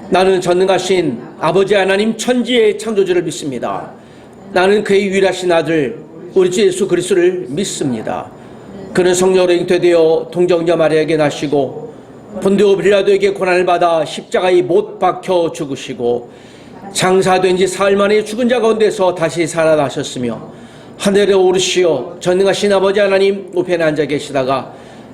나는 전능하신 아버지 하나님 천지의 창조주를 믿습니다. 나는 그의 유일하신 아들 우리 주 예수 그리스도를 믿습니다. 그는 성령으로 잉태되어 동정녀 마리아에게 나시고 본디오 빌라도에게 고난을 받아 십자가에 못 박혀 죽으시고 장사된 지 사흘 만에 죽은 자 가운데서 다시 살아나셨으며 하늘에 오르시어 전능하신 아버지 하나님 우편에 앉아 계시다가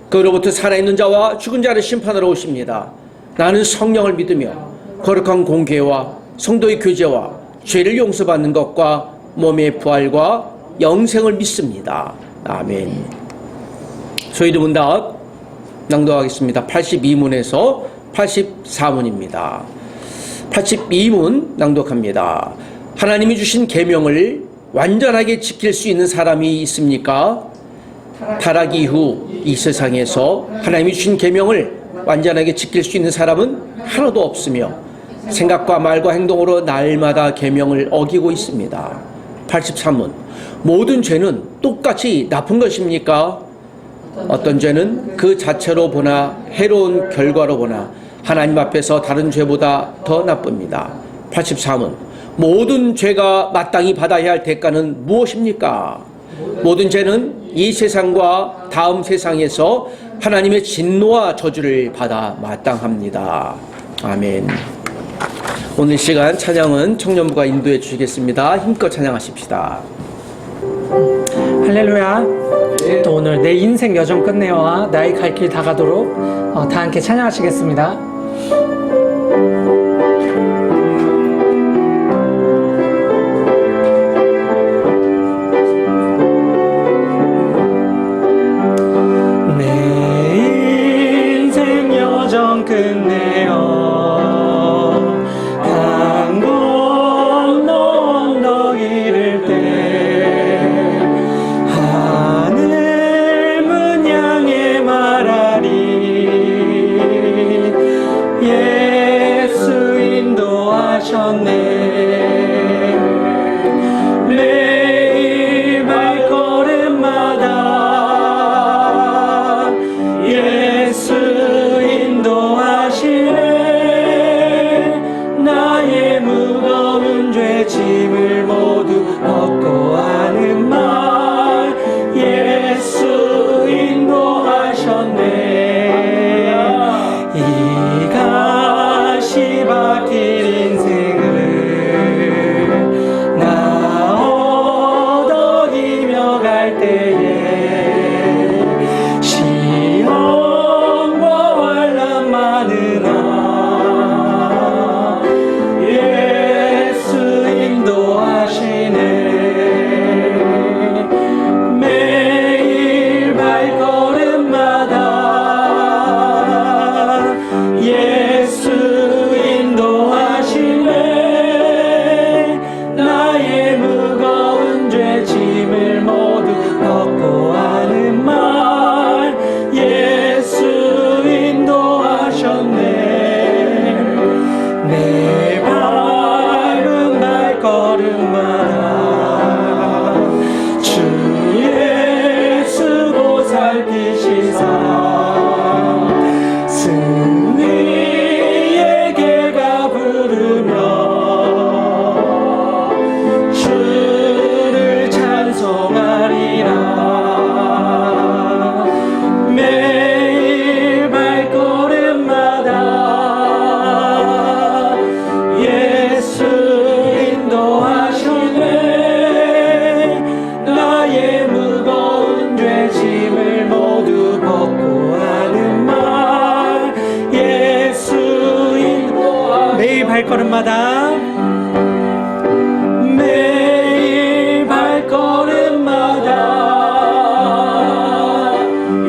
그로부터 살아있는 자와 죽은 자를 심판하러 오십니다. 나는 성령을 믿으며 거룩한 공회와 성도의 교제와 죄를 용서받는 것과 몸의 부활과 영생을 믿습니다. 아멘. 소위도 문답 낭독하겠습니다. 82문에서 84문입니다. 82문 낭독합니다. 하나님이 주신 계명을 완전하게 지킬 수 있는 사람이 있습니까? 타락 이후 이 세상에서 하나님이 주신 계명을 완전하게 지킬 수 있는 사람은 하나도 없으며 생각과 말과 행동으로 날마다 계명을 어기고 있습니다. 83문 모든 죄는 똑같이 나쁜 것입니까? 어떤 죄는 그 자체로 보나 해로운 결과로 보나 하나님 앞에서 다른 죄보다 더 나쁩니다. 84문 모든 죄가 마땅히 받아야 할 대가는 무엇입니까? 모든 죄는 이 세상과 다음 세상에서 하나님의 진노와 저주를 받아 마땅합니다. 아멘. 오늘 시간 찬양은 청년부가 인도해 주시겠습니다. 힘껏 찬양하십시다. 할렐루야. 또 오늘 내 인생 여정 끝내와 나의 갈 길 다 가도록 다 함께 찬양하시겠습니다. 내 인생 여정 끝내어 매일 발걸음마다 예수 인도하시네. 나의 무거운 죄 짐을 모두 벗고 하는 말 예수 인도하셨네. 이 가시밭길 인생을 발걸음마다 매일 발걸음마다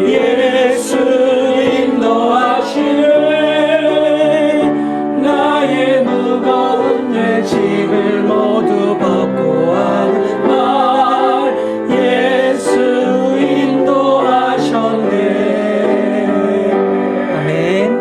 예수 인도하시네. 나의 무거운 죄 짐을 모두 벗고 하는 말 예수 인도하셨네. 아멘.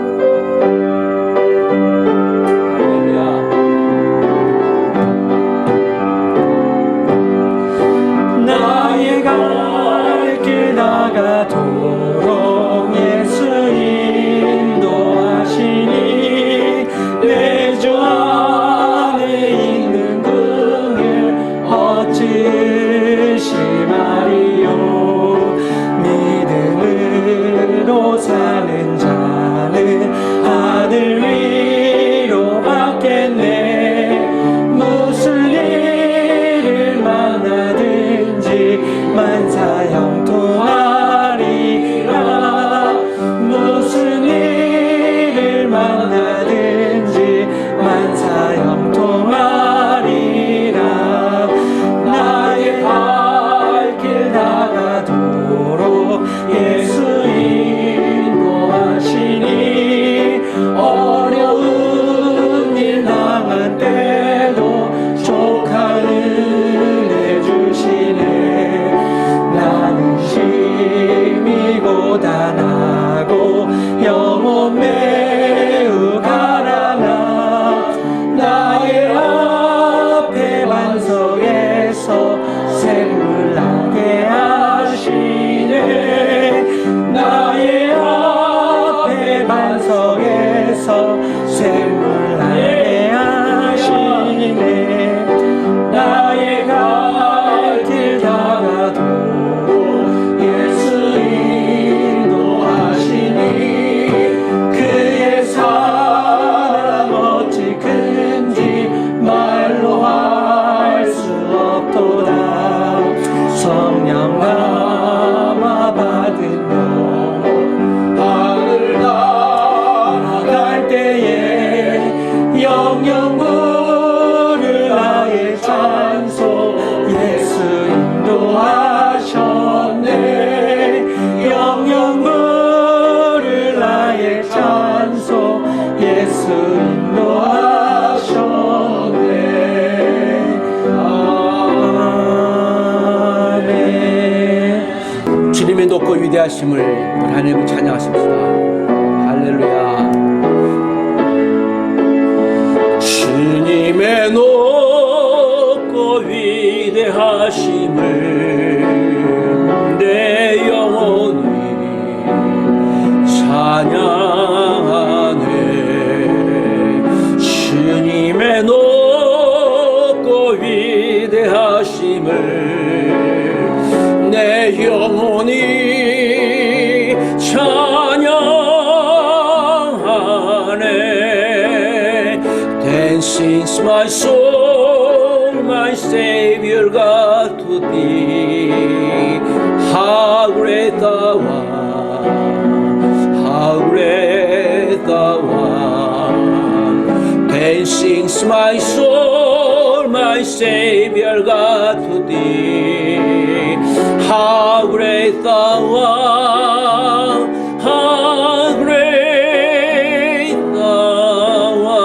샘물 나게 하시네 나의 갈 길 다가도 예수 인도하시니 그의 사랑 어찌 큰지 말로 할 수 없도다 성령 감화 받으며 하늘 날아갈 때에 영영 부를 나의 찬송 예수 인도하셨네 영영 부를 나의 찬송 예수 인도하셨네 아멘 주님의 높고 위대하심을 우리 하나님을 찬양하십시다. 할렐루야. 주님의 높고 위대하심을 내 영혼이 찬양하네. 주님의 높고 위대하심을 내 영혼이 찬양하네. Then sings my soul, my Savior God to thee. How great thou art, how great thou art. Then sings my soul, my Savior God to thee. How great thou art, how great thou art.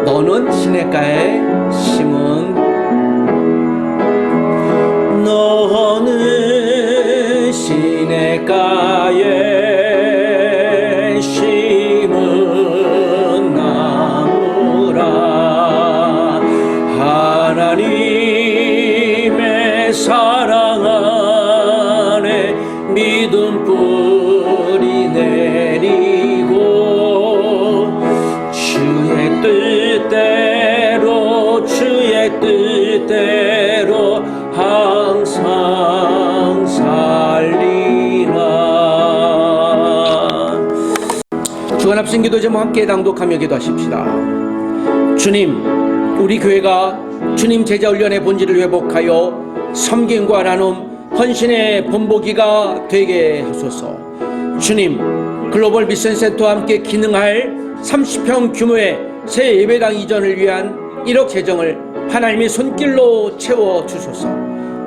너는 시냇가에 심은 너는 시냇가에 심은 나무라 하나님의 사랑 안에 믿음 뿌리 내리고 주의 뜻대로 항상 살리라. 주간 합심 기도 제목 함께 낭독하며 기도하십시다. 주님, 우리 교회가 주님 제자 훈련의 본질을 회복하여 섬김과 나눔, 헌신의 본보기가 되게 하소서. 주님, 글로벌 미션 센터와 함께 기능할 30평 규모의 새 예배당 이전을 위한 1억 재정을 하나님의 손길로 채워주소서.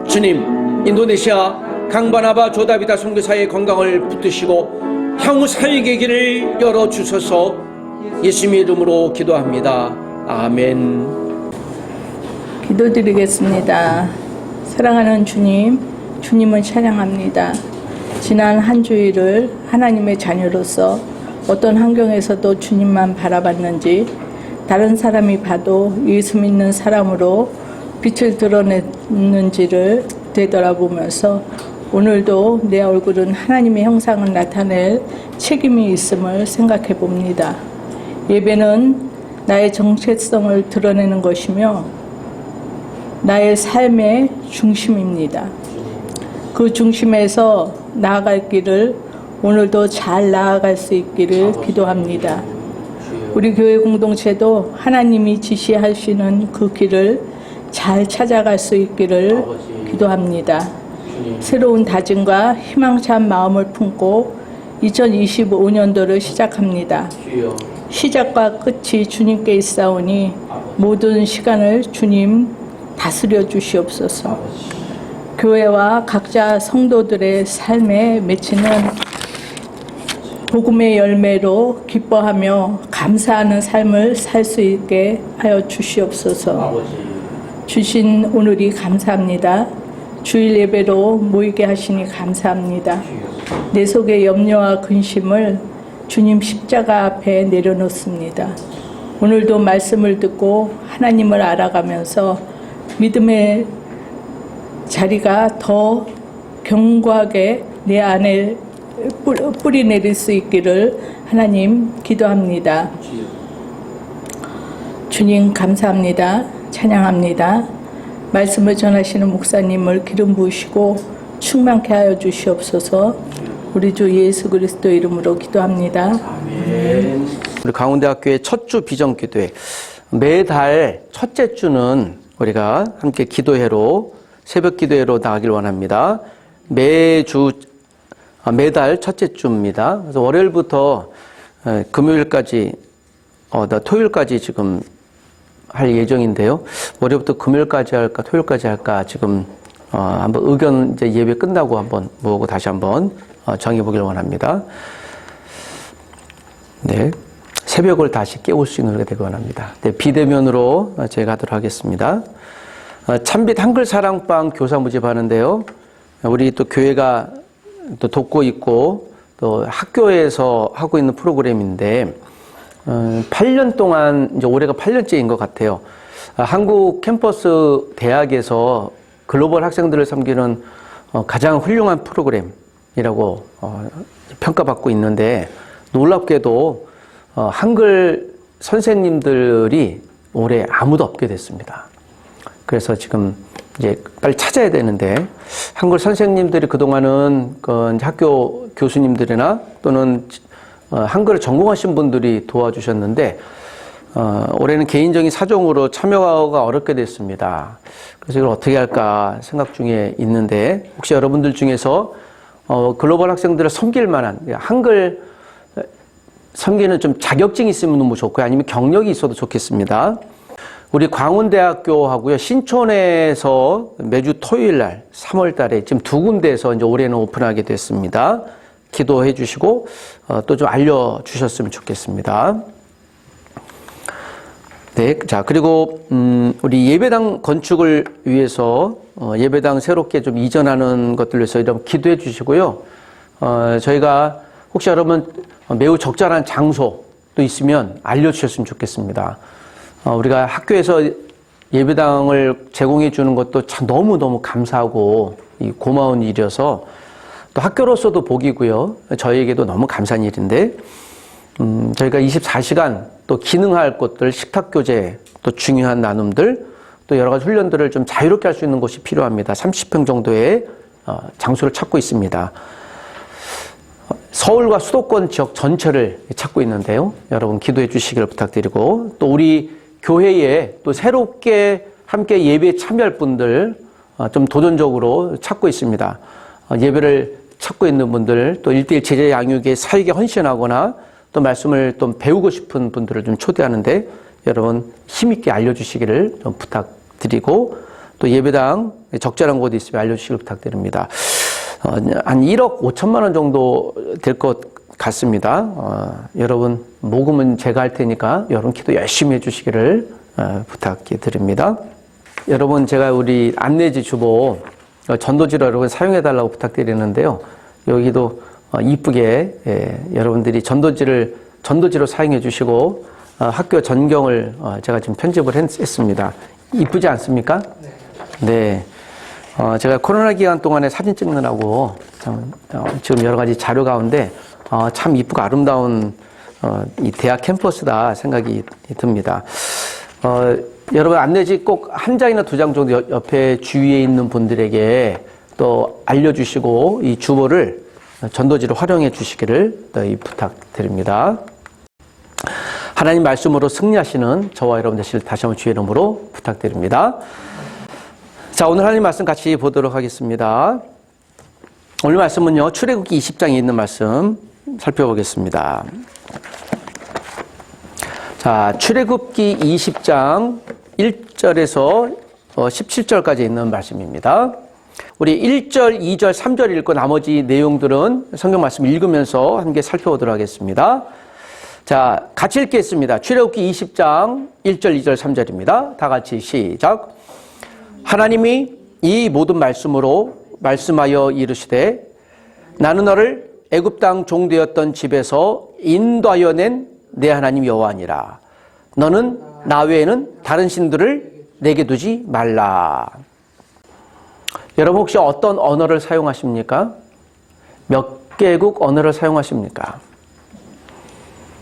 주님, 인도네시아 강바나바 조다비다 선교사의 건강을 붙드시고 향후 사역의 길을 열어주소서. 예수님의 이름으로 기도합니다. 아멘. 기도드리겠습니다. 사랑하는 주님, 주님을 찬양합니다. 지난 한 주일을 하나님의 자녀로서 어떤 환경에서도 주님만 바라봤는지 다른 사람이 봐도 예수 믿는 사람으로 빛을 드러냈는지를 되돌아보면서 오늘도 내 얼굴은 하나님의 형상을 나타낼 책임이 있음을 생각해 봅니다. 예배는 나의 정체성을 드러내는 것이며 나의 삶의 중심입니다. 그 중심에서 나아갈 길을 오늘도 잘 나아갈 수 있기를 기도합니다. 우리 교회 공동체도 하나님이 지시하시는 그 길을 잘 찾아갈 수 있기를 기도합니다. 새로운 다짐과 희망찬 마음을 품고 2025년도를 시작합니다. 시작과 끝이 주님께 있사오니 모든 시간을 주님 다스려 주시옵소서. 교회와 각자 성도들의 삶에 맺히는 복음의 열매로 기뻐하며 감사하는 삶을 살 수 있게 하여 주시옵소서. 주신 오늘이 감사합니다. 주일 예배로 모이게 하시니 감사합니다. 내 속의 염려와 근심을 주님 십자가 앞에 내려놓습니다. 오늘도 말씀을 듣고 하나님을 알아가면서 믿음의 자리가 더 견고하게 내 안에 뿌리 내릴 수 있기를 하나님 기도합니다. 주님 감사합니다. 찬양합니다. 말씀을 전하시는 목사님을 기름 부으시고 충만케 하여 주시옵소서. 우리 주 예수 그리스도 이름으로 기도합니다. 우리 강원대학교의 첫 주 비전기도회, 매달 첫째 주는 우리가 함께 기도회로, 새벽 기도회로 나가길 원합니다. 매달 첫째 주입니다. 그래서 월요일부터 금요일까지, 토요일까지 지금 할 예정인데요. 월요일부터 금요일까지 할까, 토요일까지 할까, 지금, 한번 의견 이제 예배 끝나고 한번 모으고 다시 한번 정해보길 원합니다. 네. 새벽을 다시 깨울 수 있는 노래가 되길 원합니다. 네, 비대면으로 제가 하도록 하겠습니다. 참빛 한글 사랑방 교사 모집하는데요. 우리 또 교회가 또 돕고 있고 또 학교에서 하고 있는 프로그램인데 8년 동안 이제 올해가 8년째인 것 같아요. 한국 캠퍼스 대학에서 글로벌 학생들을 섬기는 가장 훌륭한 프로그램이라고 평가받고 있는데 놀랍게도 한글 선생님들이 올해 아무도 없게 됐습니다. 그래서 지금 이제 빨리 찾아야 되는데 한글 선생님들이 그동안은 학교 교수님들이나 또는 한글을 전공하신 분들이 도와주셨는데 올해는 개인적인 사정으로 참여가 어렵게 됐습니다. 그래서 이걸 어떻게 할까 생각 중에 있는데 혹시 여러분들 중에서 글로벌 학생들을 섬길 만한 한글 섬기는 좀 자격증이 있으면 너무 좋고요. 아니면 경력이 있어도 좋겠습니다. 우리 광운대학교하고요, 신촌에서 매주 토요일 날 3월 달에 지금 두 군데에서 이제 올해는 오픈하게 됐습니다. 기도해 주시고 또 좀 알려주셨으면 좋겠습니다. 네, 자, 그리고 우리 예배당 건축을 위해서 예배당 새롭게 좀 이전하는 것들 위해서 이런 기도해 주시고요. 저희가 혹시 여러분 매우 적절한 장소도 있으면 알려주셨으면 좋겠습니다. 우리가 학교에서 예배당을 제공해 주는 것도 참 너무너무 감사하고 고마운 일이어서 또 학교로서도 복이고요. 저희에게도 너무 감사한 일인데 저희가 24시간 또 기능할 것들, 식탁교제, 또 중요한 나눔들, 또 여러 가지 훈련들을 좀 자유롭게 할 수 있는 곳이 필요합니다. 30평 정도의 장소를 찾고 있습니다. 서울과 수도권 지역 전체를 찾고 있는데요. 여러분 기도해 주시기를 부탁드리고 또 우리 교회에 또 새롭게 함께 예배에 참여할 분들 좀 도전적으로 찾고 있습니다. 예배를 찾고 있는 분들 또 1:1 제자 양육에 사역에 헌신하거나 또 말씀을 좀 배우고 싶은 분들을 좀 초대하는데 여러분 힘있게 알려주시기를 좀 부탁드리고 또 예배당 적절한 곳이 있으면 알려주시기를 부탁드립니다. 한 1억 5천만 원 정도 될 것 같습니다. 여러분 모금은 제가 할 테니까 여러분 기도 열심히 해주시기를 부탁드립니다. 여러분 제가 우리 안내지 주보 전도지로 여러분 사용해달라고 부탁드리는데요. 여기도 이쁘게 여러분들이 전도지로 사용해 주시고 학교 전경을 제가 지금 편집을 했습니다. 이쁘지 않습니까? 네. 제가 코로나 기간 동안에 사진 찍느라고 지금 여러 가지 자료 가운데 참 이쁘고 아름다운 이 대학 캠퍼스다 생각이 듭니다. 여러분 안내지 꼭 한 장이나 두 장 정도 옆에 주위에 있는 분들에게 또 알려주시고 이 주보를 전도지로 활용해 주시기를 부탁드립니다. 하나님 말씀으로 승리하시는 저와 여러분 되시길 다시 한번 주의 이름으로 부탁드립니다. 자, 오늘 하나님 말씀 같이 보도록 하겠습니다. 오늘 말씀은요, 출애굽기 20장에 있는 말씀 살펴보겠습니다. 자, 출애굽기 20장 1절에서 17절까지 있는 말씀입니다. 우리 1절, 2절, 3절 읽고 나머지 내용들은 성경 말씀 읽으면서 함께 살펴보도록 하겠습니다. 자, 같이 읽겠습니다. 출애굽기 20장 1절, 2절, 3절입니다. 다 같이 시작. 하나님이 이 모든 말씀으로 말씀하여 이르시되 나는 너를 애굽 땅 종되었던 집에서 인도하여 낸 내 하나님 여호와니라. 너는 나 외에는 다른 신들을 내게 두지 말라. 여러분 혹시 어떤 언어를 사용하십니까? 몇 10개국 언어를 사용하십니까?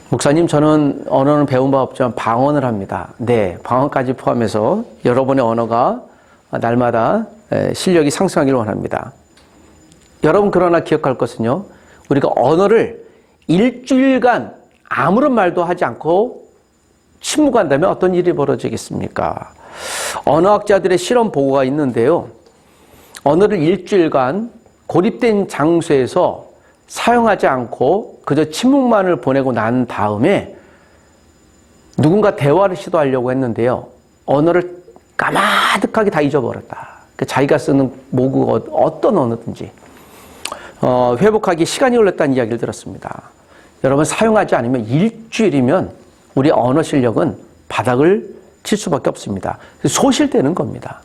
목사님, 저는 언어는 배운 바 없지만 방언을 합니다. 네, 방언까지 포함해서 여러분의 언어가 날마다 실력이 상승하기를 원합니다. 여러분, 그러나 기억할 것은요, 우리가 언어를 일주일간 아무런 말도 하지 않고 침묵한다면 어떤 일이 벌어지겠습니까? 언어학자들의 실험 보고가 있는데요. 언어를 일주일간 고립된 장소에서 사용하지 않고 그저 침묵만을 보내고 난 다음에 누군가 대화를 시도하려고 했는데요. 언어를 까마득하게 다 잊어버렸다. 자기가 쓰는 모국어 어떤 언어든지 회복하기 시간이 걸렸다는 이야기를 들었습니다. 여러분, 사용하지 않으면 일주일이면 우리 언어 실력은 바닥을 칠 수밖에 없습니다. 소실되는 겁니다.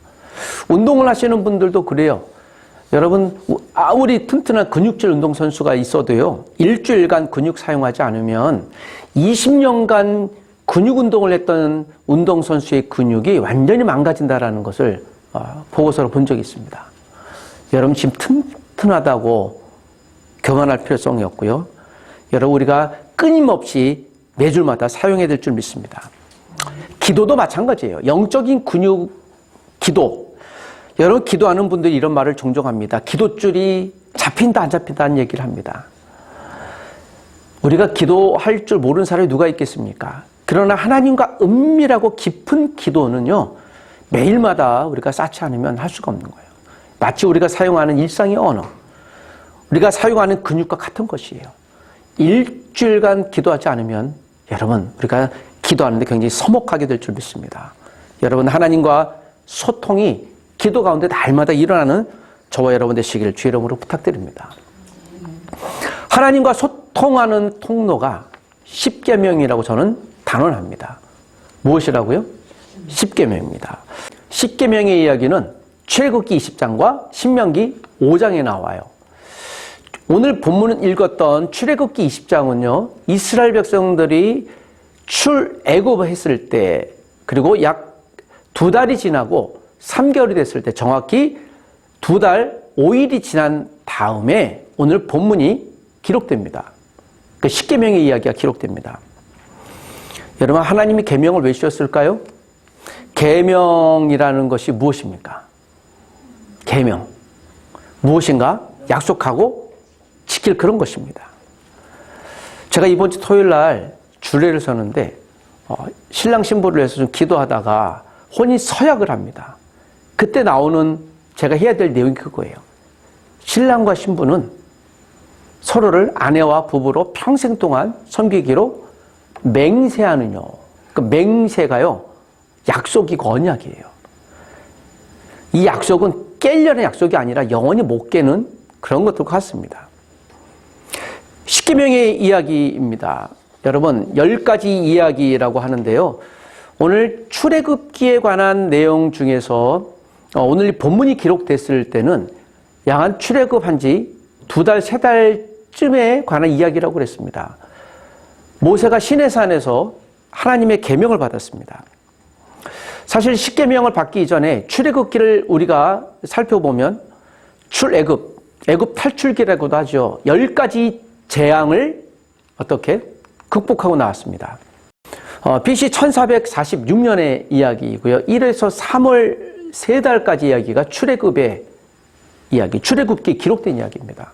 운동을 하시는 분들도 그래요. 여러분, 아무리 튼튼한 근육질 운동선수가 있어도요, 일주일간 근육 사용하지 않으면 20년간 근육 운동을 했던 운동선수의 근육이 완전히 망가진다는 것을 보고서로 본 적이 있습니다. 여러분, 지금 튼튼하다고 교만할 필요성이 없고요. 여러분, 우리가 끊임없이 매주마다 사용해야 될 줄 믿습니다. 기도도 마찬가지예요. 영적인 근육 기도. 여러분, 기도하는 분들이 이런 말을 종종 합니다. 기도줄이 잡힌다 안 잡힌다는 얘기를 합니다. 우리가 기도할 줄 모르는 사람이 누가 있겠습니까? 그러나 하나님과 은밀하고 깊은 기도는요, 매일마다 우리가 쌓지 않으면 할 수가 없는 거예요. 마치 우리가 사용하는 일상의 언어, 우리가 사용하는 근육과 같은 것이에요. 일주일간 기도하지 않으면 여러분, 우리가 기도하는데 굉장히 서먹하게 될 줄 믿습니다. 여러분, 하나님과 소통이 기도 가운데 날마다 일어나는 저와 여러분 되시기를 주의 이름으로 부탁드립니다. 하나님과 소통하는 통로가 십계명이라고 저는 단언합니다. 무엇이라고요? 십계명입니다. 십계명의 이야기는 출애굽기 20장과 신명기 5장에 나와요. 오늘 본문은 읽었던 출애굽기 20장은요, 이스라엘 백성들이 출애굽했을 때, 그리고 약 2달이 지나고 3개월이 됐을 때, 정확히 2달 5일이 지난 다음에 오늘 본문이 기록됩니다. 그 십계명의 이야기가 기록됩니다. 여러분, 하나님이 계명을 왜 주셨을까요? 계명이라는 것이 무엇입니까? 계명. 무엇인가? 약속하고 지킬 그런 것입니다. 제가 이번 주 토요일 날 주례를 서는데 신랑 신부를 위해서 좀 기도하다가 혼인 서약을 합니다. 그때 나오는 제가 해야 될 내용이 그거예요. 신랑과 신부는 서로를 아내와 부부로 평생 동안 섬기기로 맹세하느냐. 그 맹세가요, 약속이고 언약이에요. 이 약속은 깨려는 약속이 아니라 영원히 못 깨는 그런 것들과 같습니다. 십계명의 이야기입니다. 여러분, 10가지 이야기라고 하는데요. 오늘 출애굽기에 관한 내용 중에서 오늘 본문이 기록됐을 때는 양 출애굽한 지 2달, 3달쯤에 관한 이야기라고 그랬습니다. 모세가 시내산에서 하나님의 계명을 받았습니다. 사실 십계명을 받기 이전에 출애굽기를 우리가 살펴보면 출애굽, 애굽 탈출기라고도 하죠. 10가지 재앙을 어떻게 극복하고 나왔습니다. BC 1446년의 이야기이고요. 1에서 3월 3달까지 이야기가 출애굽의 이야기, 출애굽기 기록된 이야기입니다.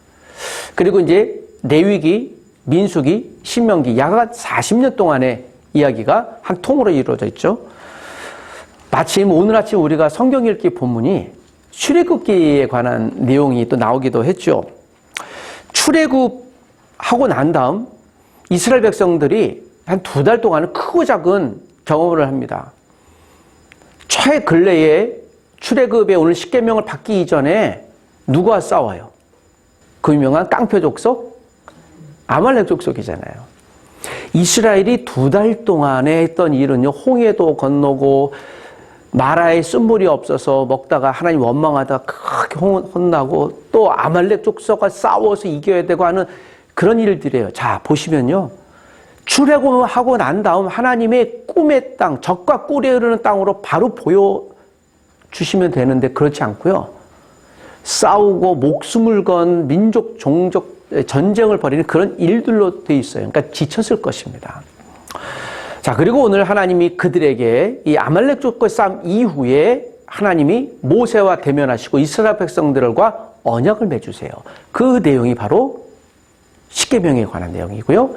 그리고 이제 레위기, 민수기, 신명기 약 40년 동안의 이야기가 한 통으로 이루어져 있죠. 마침 오늘 아침 우리가 성경 읽기 본문이 출애굽기에 관한 내용이 또 나오기도 했죠. 출애굽하고 난 다음 이스라엘 백성들이 한 2달 동안은 크고 작은 경험을 합니다. 최근래에 출애굽의 오늘 십계명을 받기 이전에 누구와 싸워요? 그 유명한 깡표 족속, 아말렉 족속이잖아요. 이스라엘이 2달 동안에 했던 일은요, 홍해도 건너고 마라에 쓴물이 없어서 먹다가 하나님 원망하다가 크게 혼나고 또 아말렉 족속과 싸워서 이겨야 되고 하는 그런 일들이에요. 자, 보시면요, 출애굽하고 난 다음 하나님의 꿈의 땅, 젖과 꿀이 흐르는 땅으로 바로 보여주시면 되는데 그렇지 않고요, 싸우고 목숨을 건 민족, 종족 전쟁을 벌이는 그런 일들로 돼 있어요. 그러니까 지쳤을 것입니다. 자, 그리고 오늘 하나님이 그들에게 이 아말렉족과의 싸움 이후에 하나님이 모세와 대면하시고 이스라엘 백성들과 언약을 맺으세요. 그 내용이 바로 십계명에 관한 내용이고요.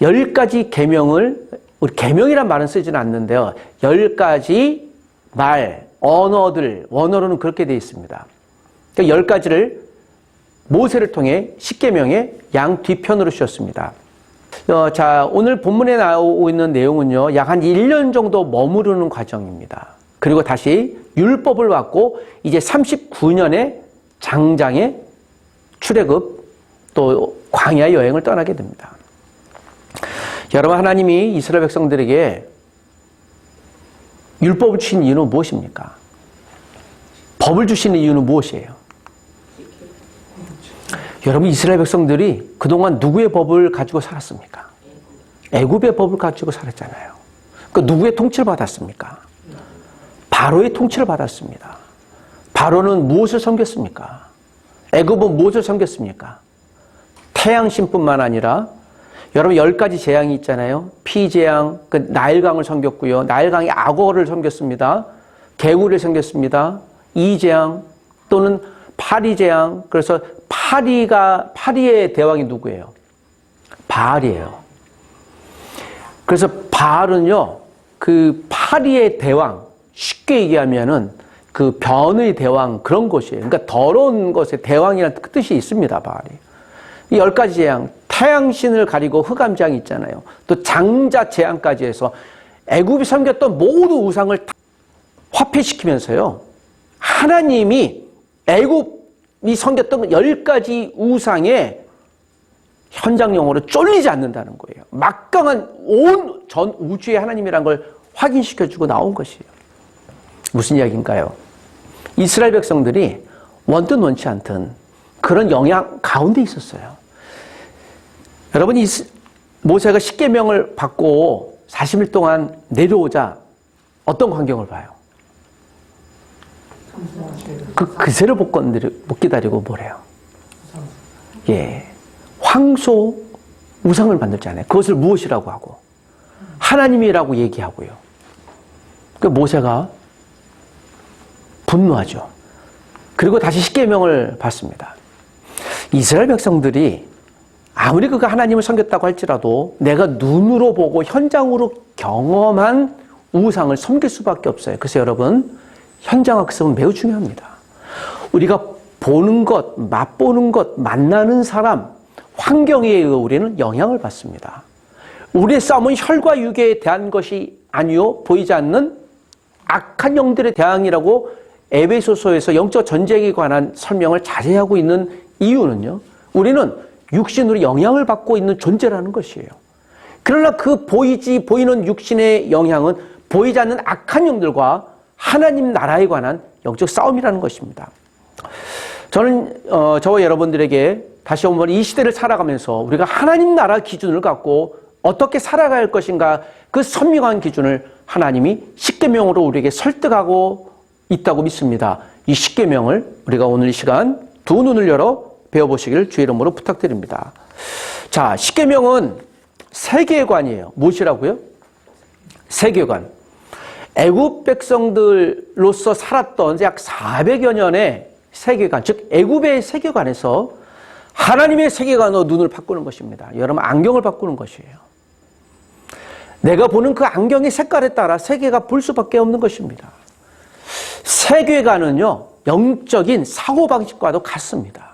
10가지 계명을, 우리 계명이란 말은 쓰지는 않는데요. 10가지 말, 언어들, 원어로는 그렇게 되어 있습니다. 그러니까 10가지를 모세를 통해 십계명의 양 뒤편으로 씌웠습니다. 자, 오늘 본문에 나오고 있는 내용은요, 약 한 1년 정도 머무르는 과정입니다. 그리고 다시 율법을 받고 이제 39년의 장장의 출애굽 또 광야 여행을 떠나게 됩니다. 여러분, 하나님이 이스라엘 백성들에게 율법을 주신 이유는 무엇입니까? 법을 주시는 이유는 무엇이에요? 여러분, 이스라엘 백성들이 그동안 누구의 법을 가지고 살았습니까? 애굽의 법을 가지고 살았잖아요. 그 누구의 통치를 받았습니까? 바로의 통치를 받았습니다. 바로는 무엇을 섬겼습니까? 애굽은 무엇을 섬겼습니까? 태양신뿐만 아니라 여러분 10가지 재앙이 있잖아요. 피재앙, 그 나일강을 섬겼고요. 나일강이 악어를 섬겼습니다. 개구리를 섬겼습니다. 이재앙 또는 파리재앙. 그래서 파리의 대왕이 누구예요? 바알이에요. 그래서 바알은요, 그 파리의 대왕, 쉽게 얘기하면은 그 변의 대왕 그런 것이에요. 그러니까 더러운 것의 대왕이라는 뜻이 있습니다, 바알이. 이 10가지 재앙, 태양신을 가리고 흑암재앙이 있잖아요. 또 장자 재앙까지 해서 애굽이 섬겼던 모든 우상을 다 화폐시키면서요, 하나님이 애굽이 섬겼던 10가지 우상의 현장용어로 쫄리지 않는다는 거예요. 막강한 온 전 우주의 하나님이란 걸 확인시켜주고 나온 것이에요. 무슨 이야기인가요? 이스라엘 백성들이 원든 원치 않든 그런 영향 가운데 있었어요. 여러분, 모세가 십계명을 받고 40일 동안 내려오자 어떤 광경을 봐요? 그새를 못 기다리고 뭐래요? 예, 황소 우상을 만들잖아요. 그것을 무엇이라고 하고 하나님이라고 얘기하고요. 그 모세가 분노하죠. 그리고 다시 십계명을 받습니다. 이스라엘 백성들이 아무리 그가 하나님을 섬겼다고 할지라도 내가 눈으로 보고 현장으로 경험한 우상을 섬길 수밖에 없어요. 그래서 여러분, 현장학습은 매우 중요합니다. 우리가 보는 것, 맛보는 것, 만나는 사람, 환경에 의해 우리는 영향을 받습니다. 우리의 싸움은 혈과 육에 대한 것이 아니요 보이지 않는 악한 영들의 대항이라고 에베소서에서 영적 전쟁에 관한 설명을 자세히 하고 있는 이유는요, 우리는 육신으로 영향을 받고 있는 존재라는 것이에요. 그러나 그 보이는 육신의 영향은 보이지 않는 악한 영들과 하나님 나라에 관한 영적 싸움이라는 것입니다. 저는 저와 여러분들에게 다시 한번 이 시대를 살아가면서 우리가 하나님 나라 기준을 갖고 어떻게 살아갈 것인가, 그 선명한 기준을 하나님이 십계명으로 우리에게 설득하고 있다고 믿습니다. 이 십계명을 우리가 오늘 이 시간 두 눈을 열어 배워보시기를 주의 이름으로 부탁드립니다. 자, 십계명은 세계관이에요. 무엇이라고요? 세계관. 애굽 백성들로서 살았던 약 400여 년의 세계관, 즉 애굽의 세계관에서 하나님의 세계관으로 눈을 바꾸는 것입니다. 여러분, 안경을 바꾸는 것이에요. 내가 보는 그 안경의 색깔에 따라 세계가 볼 수밖에 없는 것입니다. 세계관은요, 영적인 사고방식과도 같습니다.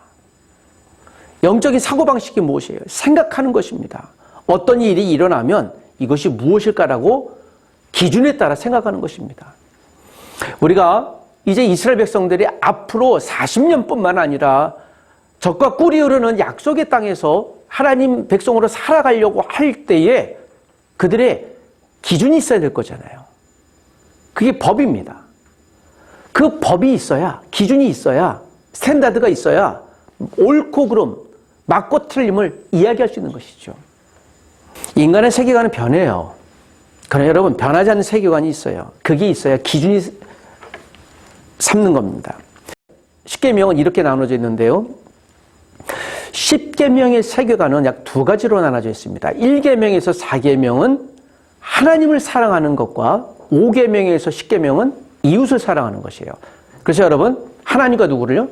영적인 사고방식이 무엇이에요? 생각하는 것입니다. 어떤 일이 일어나면 이것이 무엇일까라고 기준에 따라 생각하는 것입니다. 우리가 이제 이스라엘 백성들이 앞으로 40년뿐만 아니라 적과 꿀이 흐르는 약속의 땅에서 하나님 백성으로 살아가려고 할 때에 그들의 기준이 있어야 될 거잖아요. 그게 법입니다. 그 법이 있어야, 기준이 있어야, 스탠다드가 있어야 옳고 그름, 맞고 틀림을 이야기할 수 있는 것이죠. 인간의 세계관은 변해요. 그러나 여러분, 변하지 않는 세계관이 있어요. 그게 있어야 기준이 삼는 겁니다. 십계명은 이렇게 나눠져 있는데요. 10계명의 세계관은 약 두 가지로 나눠져 있습니다. 1계명에서 4계명은 하나님을 사랑하는 것과 5계명에서 10계명은 이웃을 사랑하는 것이에요. 그래서 여러분, 하나님과 누구를요?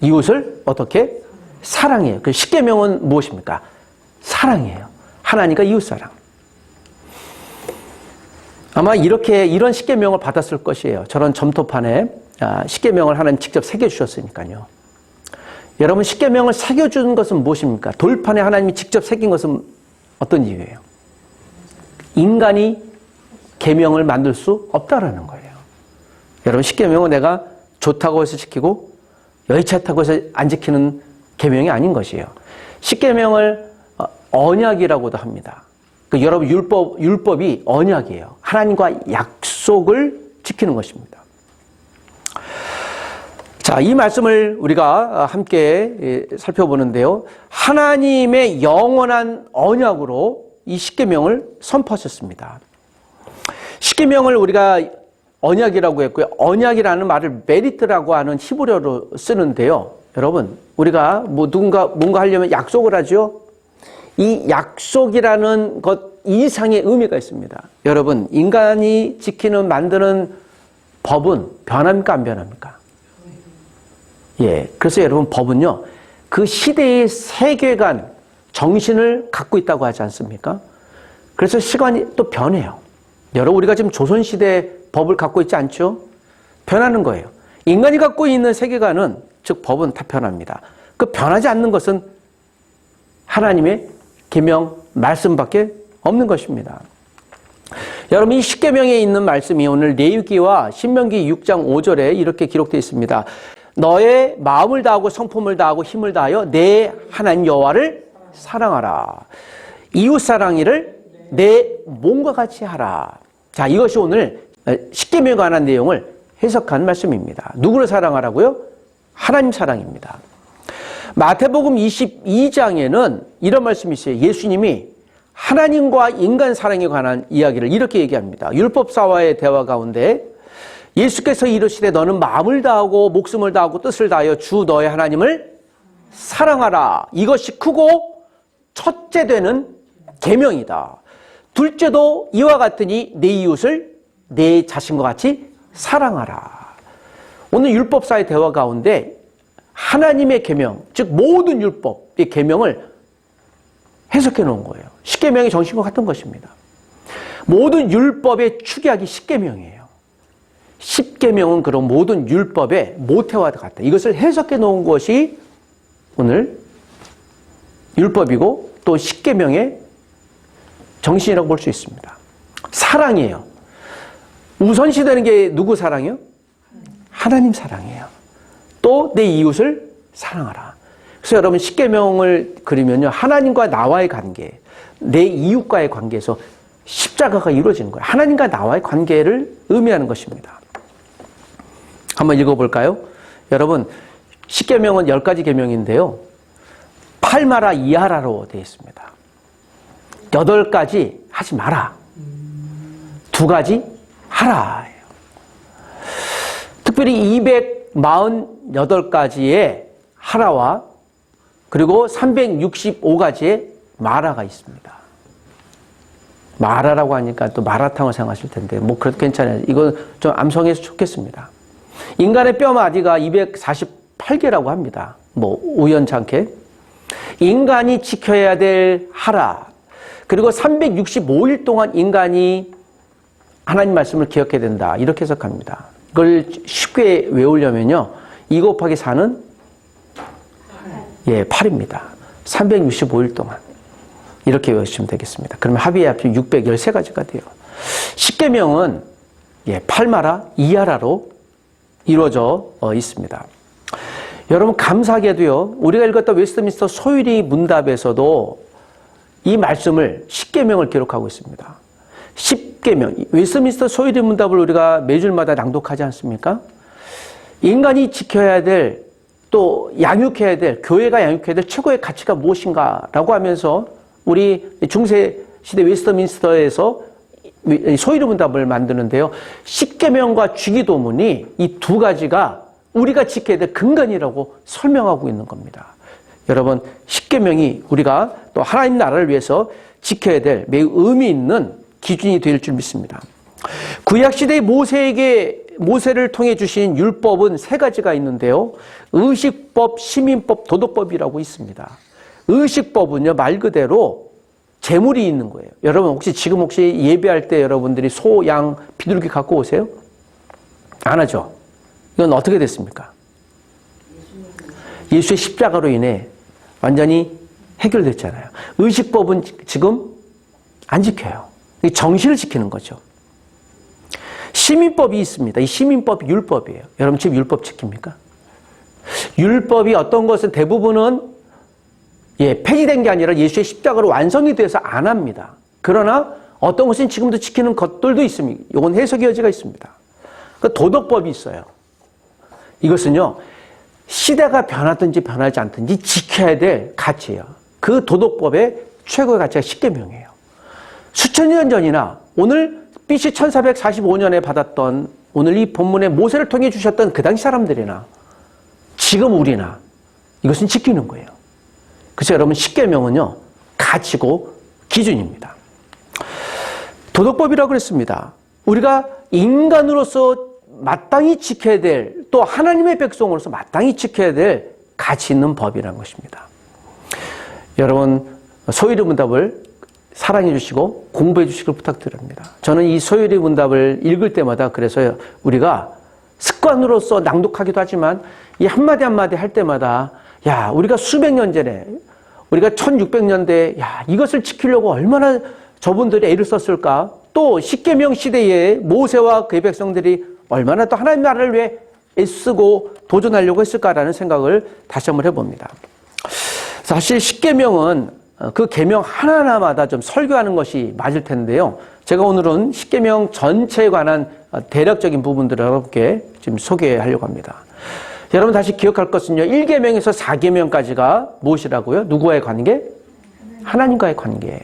이웃을 어떻게? 사랑해요. 그 10계명은 무엇입니까? 사랑이에요. 하나님과 이웃 사랑. 아마 이런 10계명을 받았을 것이에요. 저런 점토판에 10계명을 하나님 직접 새겨주셨으니까요. 여러분, 10계명을 새겨준 것은 무엇입니까? 돌판에 하나님이 직접 새긴 것은 어떤 이유예요? 인간이 계명을 만들 수 없다라는 거예요. 여러분, 10계명은 내가 좋다고 해서 지키고 여의치않다고 해서 안 지키는 계명이 아닌 것이에요. 10계명을 언약이라고도 합니다. 여러분, 율법이 언약이에요. 하나님과 약속을 지키는 것입니다. 자, 이 말씀을 우리가 함께 살펴보는데요. 하나님의 영원한 언약으로 이 10계명을 선포하셨습니다. 10계명을 우리가 언약이라고 했고요. 언약이라는 말을 메리트라고 하는 히브리어로 쓰는데요. 여러분, 우리가 뭔가 하려면 약속을 하죠. 이 약속이라는 것 이상의 의미가 있습니다. 여러분, 인간이 만드는 법은 변합니까? 안 변합니까? 예. 그래서 여러분, 법은요, 그 시대의 세계관, 정신을 갖고 있다고 하지 않습니까? 그래서 시간이 또 변해요. 여러분, 우리가 지금 조선시대 법을 갖고 있지 않죠? 변하는 거예요. 인간이 갖고 있는 세계관은, 즉 법은 다 변합니다. 그 변하지 않는 것은 하나님의 계명, 말씀밖에 없는 것입니다. 여러분, 이 10계명에 있는 말씀이 오늘 레위기와 신명기 6장 5절에 이렇게 기록되어 있습니다. 너의 마음을 다하고 성품을 다하고 힘을 다하여 내 하나님 여호와를 사랑하라. 이웃사랑이를 내 몸과 같이 하라. 자, 이것이 오늘 10계명에 관한 내용을 해석한 말씀입니다. 누구를 사랑하라고요? 하나님 사랑입니다. 마태복음 22장에는 이런 말씀이 있어요. 예수님이 하나님과 인간 사랑에 관한 이야기를 이렇게 얘기합니다. 율법사와의 대화 가운데 예수께서 이르시되 너는 마음을 다하고 목숨을 다하고 뜻을 다하여 주 너의 하나님을 사랑하라. 이것이 크고 첫째 되는 계명이다. 둘째도 이와 같으니 내 이웃을 내 자신과 같이 사랑하라. 오늘 율법사의 대화 가운데 하나님의 계명, 즉 모든 율법의 계명을 해석해 놓은 거예요. 10계명의 정신과 같은 것입니다. 모든 율법의 축약이 10계명이에요. 10계명은 그런 모든 율법의 모태와 같다. 이것을 해석해 놓은 것이 오늘 율법이고 또 10계명의 정신이라고 볼 수 있습니다. 사랑이에요. 우선시되는 게 누구 사랑이요? 하나님 사랑이에요. 또 내 이웃을 사랑하라. 그래서 여러분 10계명을 그리면요. 하나님과 나와의 관계, 내 이웃과의 관계에서 십자가가 이루어지는 거예요. 하나님과 나와의 관계를 의미하는 것입니다. 한번 읽어볼까요? 여러분 10계명은 10가지 계명인데요. 팔마라 이하라로 되어 있습니다. 8가지 하지 마라. 2가지 하라. 특별히 248가지의 하라와 그리고 365가지의 마라가 있습니다. 마라라고 하니까 또 마라탕을 생각하실 텐데 뭐 그래도 괜찮아요. 이거 좀 암송해서 좋겠습니다. 인간의 뼈마디가 248개라고 합니다. 뭐 우연찮게. 인간이 지켜야 될 하라. 그리고 365일 동안 인간이 하나님 말씀을 기억해야 된다. 이렇게 해석합니다. 이걸 쉽게 외우려면요. 2 곱하기 4는 8입니다. 365일 동안. 이렇게 외우시면 되겠습니다. 그러면 합의에 613가지가 돼요. 10계명은 팔마라, 이하라로 이루어져 있습니다. 여러분 감사하게도요. 우리가 읽었던 웨스트민스터 소유리 문답에서도 이 말씀을 10계명을 기록하고 있습니다. 10계명. 웨스트민스터 소유리 문답을 우리가 매주마다 낭독하지 않습니까? 인간이 지켜야 될 또 양육해야 될 교회가 양육해야 될 최고의 가치가 무엇인가라고 하면서 우리 중세시대 웨스트민스터에서 소유리 문답을 만드는데요. 10계명과 주기도문이 이 2가지가 우리가 지켜야 될 근간이라고 설명하고 있는 겁니다. 여러분, 십계명이 우리가 또 하나님 나라를 위해서 지켜야 될 매우 의미 있는 기준이 될 줄 믿습니다. 구약시대의 모세를 통해 주신 율법은 3가지가 있는데요. 의식법, 시민법, 도덕법이라고 있습니다. 의식법은요, 말 그대로 재물이 있는 거예요. 여러분, 혹시 예배할 때 여러분들이 소, 양, 비둘기 갖고 오세요? 안 하죠? 이건 어떻게 됐습니까? 예수의 십자가로 인해 완전히 해결됐잖아요. 의식법은 지금 안 지켜요. 정신을 지키는 거죠. 시민법이 있습니다. 이 시민법이 율법이에요. 여러분 지금 율법 지킵니까? 율법이 어떤 것은 대부분은 폐지된 게 아니라 예수의 십자가로 완성이 돼서 안 합니다. 그러나 어떤 것은 지금도 지키는 것들도 있습니다. 이건 해석의 여지가 있습니다. 그 도덕법이 있어요. 이것은요, 시대가 변하든지 변하지 않든지 지켜야 될 가치예요. 그 도덕법의 최고의 가치가 십계명이에요. 수천 년 전이나 오늘 BC 1445년에 받았던 오늘 이 본문의 모세를 통해 주셨던 그 당시 사람들이나 지금 우리나 이것은 지키는 거예요. 그래서 여러분, 십계명은요, 가치고 기준입니다. 도덕법이라고 그랬습니다. 우리가 인간으로서 마땅히 지켜야 될, 또 하나님의 백성으로서 마땅히 지켜야 될 가치 있는 법이라는 것입니다. 여러분, 소율의 문답을 사랑해 주시고 공부해 주시길 부탁드립니다. 저는 이 소율의 문답을 읽을 때마다 그래서 우리가 습관으로서 낭독하기도 하지만 이 한마디 한마디 할 때마다 우리가 수백 년 전에, 우리가 1600년대에 이것을 지키려고 얼마나 저분들이 애를 썼을까? 또 십계명 시대에 모세와 그의 백성들이 얼마나 또 하나님 나라를 위해 애쓰고 도전하려고 했을까라는 생각을 다시 한번 해봅니다. 사실 십계명은 그 계명 하나하나마다 좀 설교하는 것이 맞을 텐데요. 제가 오늘은 십계명 전체에 관한 대략적인 부분들을 여러분께 지금 소개하려고 합니다. 여러분 다시 기억할 것은요, 1계명에서 4계명까지가 무엇이라고요? 누구와의 관계? 하나님과의 관계.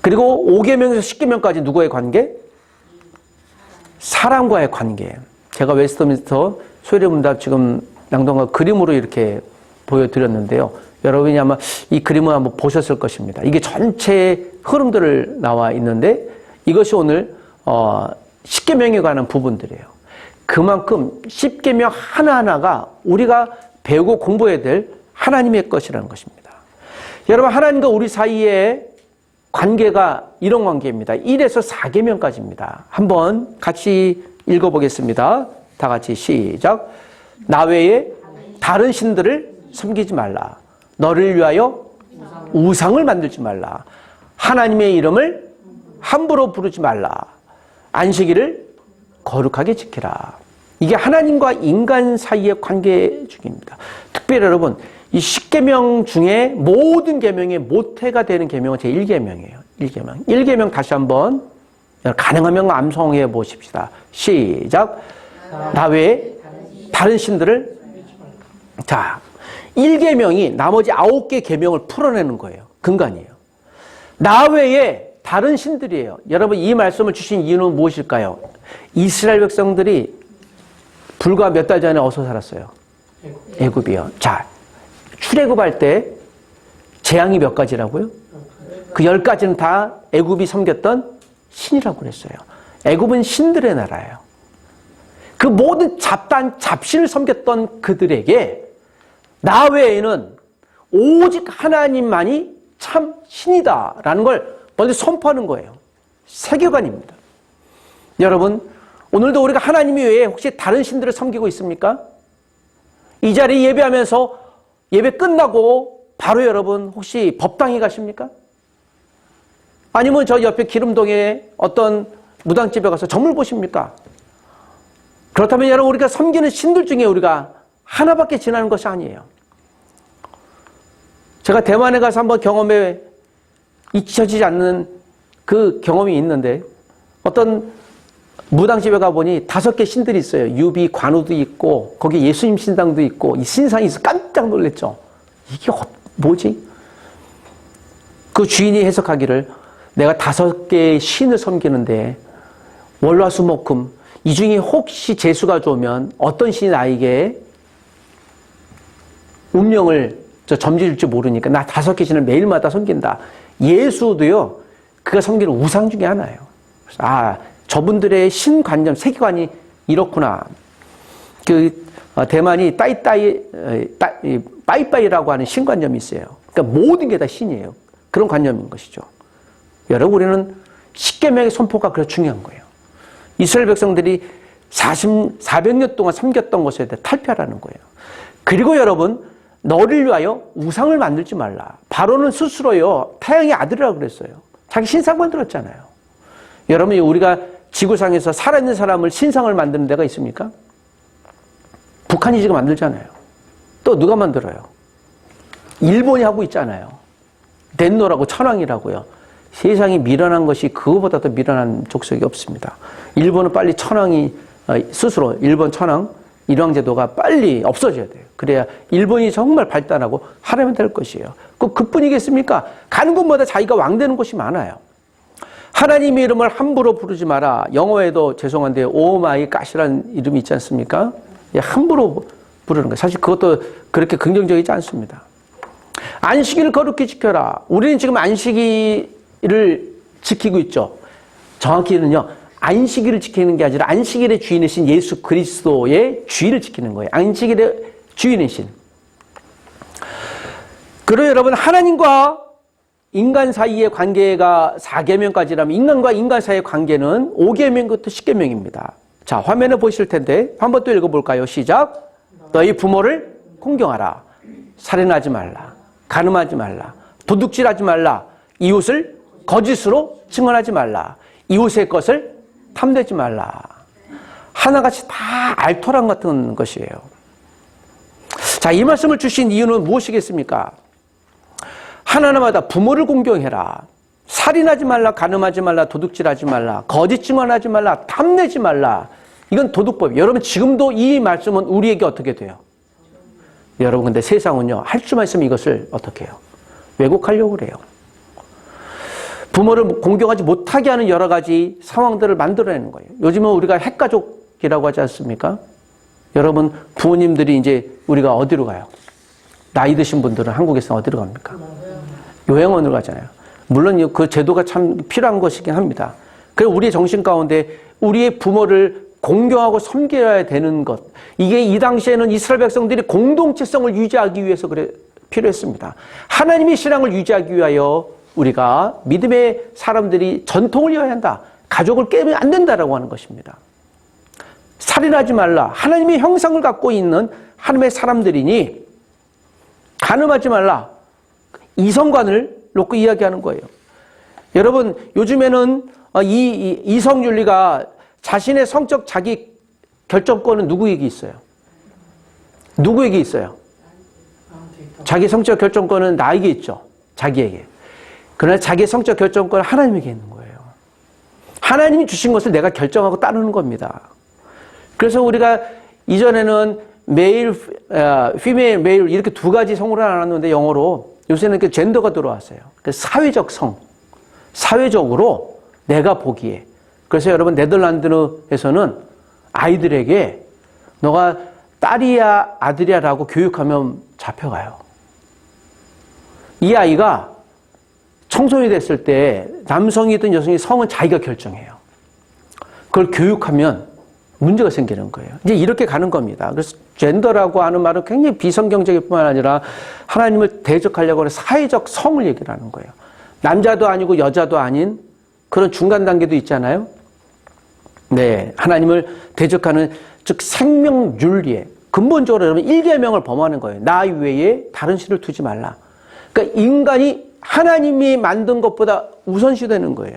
그리고 5계명에서 10계명까지 누구와의 관계? 사람과의 관계. 제가 웨스트민스터 소율의 문답 지금 낭독과 그림으로 이렇게 보여드렸는데요. 여러분이 아마 이 그림을 한번 보셨을 것입니다. 이게 전체 흐름들을 나와 있는데 이것이 오늘 10계명에 관한 부분들이에요. 그만큼 10계명 하나하나가 우리가 배우고 공부해야 될 하나님의 것이라는 것입니다. 여러분, 하나님과 우리 사이의 관계가 이런 관계입니다. 1에서 4계명까지입니다. 한번 같이 읽어보겠습니다. 다 같이 시작. 나 외에 다른 신들을 섬기지 말라. 너를 위하여 우상을 만들지 말라. 하나님의 이름을 함부로 부르지 말라. 안식일을 거룩하게 지키라. 이게 하나님과 인간 사이의 관계 중입니다. 특별히 여러분, 이 10계명 중에 모든 계명의 모태가 되는 계명은 제 1계명이에요. 1계명. 1계명 다시 한번 가능하면 암송해 보십시다. 시작. 나 외에 다른 신들을. 자, 1계명이 나머지 9개 계명을 풀어내는 거예요. 근간이에요. 나 외에 다른 신들이에요. 여러분, 이 말씀을 주신 이유는 무엇일까요? 이스라엘 백성들이 불과 몇 달 전에 어디서 살았어요? 애굽이요. 자, 출애굽할 때 재앙이 몇 가지라고요? 그 10가지는 다 애굽이 섬겼던 신이라고 그랬어요. 애굽은 신들의 나라예요. 그 모든 잡신을 섬겼던 그들에게 나 외에는 오직 하나님만이 참 신이다라는 걸 먼저 선포하는 거예요. 세계관입니다. 여러분, 오늘도 우리가 하나님 외에 혹시 다른 신들을 섬기고 있습니까? 이 자리에 예배하면서 예배 끝나고 바로 여러분 혹시 법당에 가십니까? 아니면 저 옆에 기름동에 어떤 무당집에 가서 점을 보십니까? 그렇다면 여러분, 우리가 섬기는 신들 중에 우리가 하나밖에 지나는 것이 아니에요. 제가 대만에 가서 한번 경험에 잊혀지지 않는 그 경험이 있는데, 어떤 무당집에 가보니 5개 신들이 있어요. 유비, 관우도 있고 거기 예수님 신당도 있고 이 신상이 있어. 깜짝 놀랐죠. 이게 뭐지? 그 주인이 해석하기를, 내가 5개의 신을 섬기는데 월화수목금 이 중에 혹시 재수가 좋으면 어떤 신이 나에게 운명을 저 점질 줄 모르니까 나 5개 신을 매일마다 섬긴다. 예수도요, 그가 섬기는 우상 중에 하나예요. 아, 저분들의 신관념, 세계관이 이렇구나. 대만이 빠이빠이라고 하는 신관념이 있어요. 그러니까 모든 게 다 신이에요. 그런 관념인 것이죠. 여러분, 우리는 십계명의 선포가 그래서 중요한 거예요. 이스라엘 백성들이 400년 동안 섬겼던 것에 대해 탈피하라는 거예요. 그리고 여러분, 너를 위하여 우상을 만들지 말라. 바로는 스스로요, 태양의 아들이라고 그랬어요. 자기 신상 만들었잖아요. 여러분, 우리가 지구상에서 살아있는 사람을 신상을 만드는 데가 있습니까? 북한이 지금 만들잖아요. 또 누가 만들어요? 일본이 하고 있잖아요. 덴노라고, 천황이라고요. 세상이 미련한 것이 그거보다 더 미련한 족속이 없습니다. 일본은 빨리 천황이 스스로, 일본 천황 일왕제도가 빨리 없어져야 돼요. 그래야 일본이 정말 발달하고 하나면 될 것이에요. 그뿐이겠습니까? 가는 곳마다 자기가 왕 되는 곳이 많아요. 하나님의 이름을 함부로 부르지 마라. 영어에도 죄송한데 오 마이 갓이라는 이름이 있지 않습니까? 함부로 부르는 거예요. 사실 그것도 그렇게 긍정적이지 않습니다. 안식일을 거룩히 지켜라. 우리는 지금 안식일을 지키고 있죠. 정확히는요, 안식일을 지키는 게 아니라 안식일의 주인이신 예수 그리스도의 주의를 지키는 거예요. 안식일의 주인이신. 그리고 여러분, 하나님과 인간 사이의 관계가 4계명까지라면 인간과 인간 사이의 관계는 5계명부터 10계명입니다. 자, 화면에 보실 텐데 한번 또 읽어볼까요? 시작. 너희 부모를 공경하라. 살인하지 말라. 간음하지 말라. 도둑질하지 말라. 이웃을 거짓으로 증언하지 말라. 이웃의 것을 탐내지 말라. 하나같이 다 알토란 같은 것이에요. 자, 이 말씀을 주신 이유는 무엇이겠습니까? 하나하나마다 부모를 공경해라. 살인하지 말라, 간음하지 말라, 도둑질하지 말라, 거짓 증언하지 말라, 탐내지 말라. 이건 도둑법이에요. 여러분, 지금도 이 말씀은 우리에게 어떻게 돼요? 여러분, 근데 세상은요, 할 수만 있으면 이것을 어떻게 해요? 왜곡하려고 그래요. 부모를 공경하지 못하게 하는 여러 가지 상황들을 만들어내는 거예요. 요즘은 우리가 핵가족이라고 하지 않습니까? 여러분, 부모님들이 이제 우리가 어디로 가요? 나이 드신 분들은 한국에서 어디로 갑니까? 요양원으로 가잖아요. 물론 그 제도가 참 필요한 것이긴 합니다. 그래서 우리의 정신 가운데 우리의 부모를 공경하고 섬겨야 되는 것. 이게 이 당시에는 이스라엘 백성들이 공동체성을 유지하기 위해서 필요했습니다. 하나님의 신앙을 유지하기 위하여 우리가 믿음의 사람들이 전통을 이어야 한다. 가족을 깨면 안 된다라고 하는 것입니다. 살인하지 말라. 하나님의 형상을 갖고 있는 하나님의 사람들이니 간음하지 말라. 이성관을 놓고 이야기하는 거예요. 여러분, 요즘에는 이 이성윤리가 자신의 성적 자기 결정권은 누구에게 있어요? 누구에게 있어요? 자기 성적 결정권은 나에게 있죠. 자기에게. 그러나 자기의 성적 결정권은 하나님에게 있는 거예요. 하나님이 주신 것을 내가 결정하고 따르는 겁니다. 그래서 우리가 이전에는 메일, 피메일, 메일 이렇게 두 가지 성으로 나눴는데 영어로 요새는 그 젠더가 들어왔어요. 그 사회적 성. 사회적으로 내가 보기에. 그래서 여러분, 네덜란드에서는 아이들에게 너가 딸이야 아들이야 라고 교육하면 잡혀가요. 이 아이가 청소년이 됐을 때 남성이든 여성이 성은 자기가 결정해요. 그걸 교육하면 문제가 생기는 거예요. 이제 이렇게 가는 겁니다. 그래서 젠더라고 하는 말은 굉장히 비성경적일 뿐만 아니라 하나님을 대적하려고 하는 사회적 성을 얘기를 하는 거예요. 남자도 아니고 여자도 아닌 그런 중간 단계도 있잖아요. 네, 하나님을 대적하는 즉 생명윤리에 근본적으로 여러분 1계명을 범하는 거예요. 나 외에 다른 신을 두지 말라. 그러니까 인간이 하나님이 만든 것보다 우선시되는 거예요.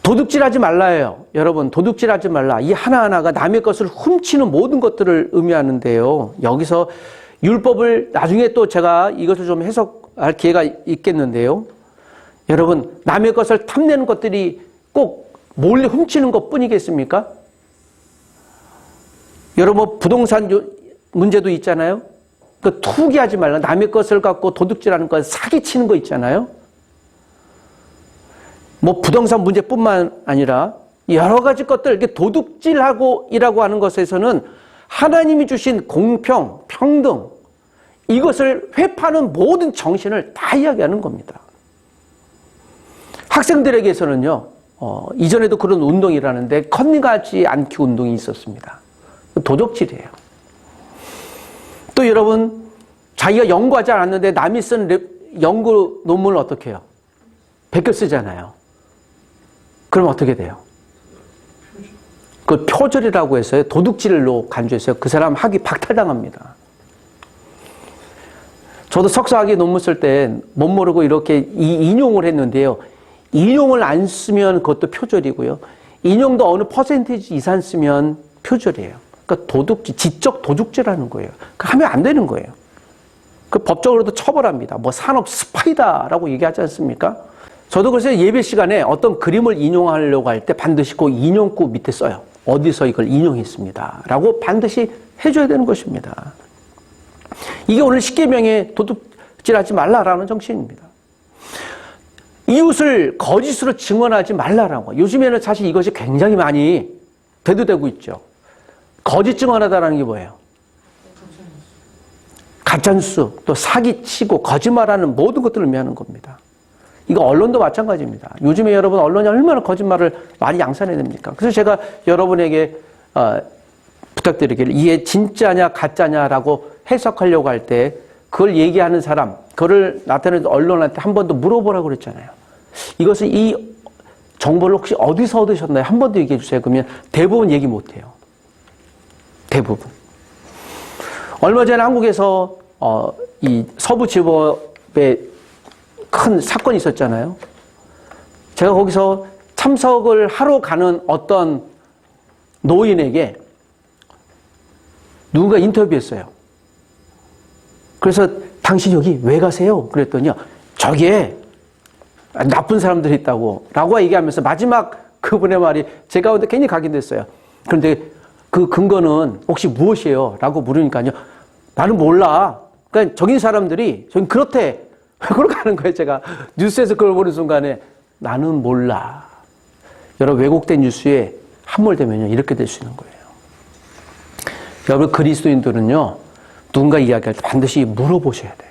도둑질하지 말라예요. 여러분, 도둑질하지 말라. 이 하나하나가 남의 것을 훔치는 모든 것들을 의미하는데요. 여기서 율법을 나중에 또 제가 이것을 좀 해석할 기회가 있겠는데요. 여러분, 남의 것을 탐내는 것들이 꼭 몰래 훔치는 것뿐이겠습니까? 여러분, 부동산 문제도 있잖아요. 그 투기하지 말라. 남의 것을 갖고 도둑질하는 거, 사기치는 거 있잖아요. 뭐 부동산 문제뿐만 아니라 여러 가지 것들, 이렇게 도둑질하고 이라고 하는 것에서는 하나님이 주신 공평, 평등, 이것을 회파하는 모든 정신을 다 이야기하는 겁니다. 학생들에게서는요, 이전에도 그런 운동이라는데 컨닝하지 않기 운동이 있었습니다. 도적질이에요. 또 여러분, 자기가 연구하지 않았는데 남이 쓴 연구 논문을 어떻게 해요? 베껴 쓰잖아요. 그럼 어떻게 돼요? 그 표절이라고 해서요, 도둑질로 간주해서요, 그 사람 학위 박탈당합니다. 저도 석사학위 논문 쓸 때 못 모르고 이렇게 인용을 했는데요. 인용을 안 쓰면 그것도 표절이고요. 인용도 어느 퍼센티지 이상 쓰면 표절이에요. 그러니까 도둑질, 지적 도둑질하는 거예요. 하면 안 되는 거예요. 그 법적으로도 처벌합니다. 뭐 산업 스파이다라고 얘기하지 않습니까? 저도 그래서 예배 시간에 어떤 그림을 인용하려고 할 때 반드시 그 인용구 밑에 써요. 어디서 이걸 인용했습니다. 라고 반드시 해줘야 되는 것입니다. 이게 오늘 십계명에 도둑질하지 말라라는 정신입니다. 이웃을 거짓으로 증언하지 말라라고. 요즘에는 사실 이것이 굉장히 많이 대두되고 있죠. 거짓 증언하다라는 게 뭐예요? 가짜뉴스, 또 사기치고 거짓말하는 모든 것들을 의미하는 겁니다. 이거 언론도 마찬가지입니다. 요즘에 여러분 언론이 얼마나 거짓말을 많이 양산해냅니까? 그래서 제가 여러분에게 부탁드리기를 이게 진짜냐 가짜냐라고 해석하려고 할 때 그걸 얘기하는 사람, 그걸 나타내는 언론한테 한 번 더 물어보라고 그랬잖아요. 이것을 이 정보를 혹시 어디서 얻으셨나요? 한 번 더 얘기해 주세요. 그러면 대부분 얘기 못 해요. 대부분. 얼마 전에 한국에서 이 서부지법에 큰 사건이 있었잖아요. 제가 거기서 참석을 하러 가는 어떤 노인에게 누군가 인터뷰했어요. 그래서 당신 여기 왜 가세요? 그랬더니요. 저기에 나쁜 사람들이 있다고 라고 얘기하면서 마지막 그분의 말이 제 가운데 괜히 각인됐어요. 그런데 그 근거는 혹시 무엇이에요? 라고 물으니까요. 나는 몰라. 그러니까 저긴 사람들이 저긴 그렇대. 그러고 가는 거예요. 제가 뉴스에서 그걸 보는 순간에 나는 몰라. 여러분 왜곡된 뉴스에 함몰되면요. 이렇게 될 수 있는 거예요. 여러분 그리스도인들은요. 누군가 이야기할 때 반드시 물어보셔야 돼요.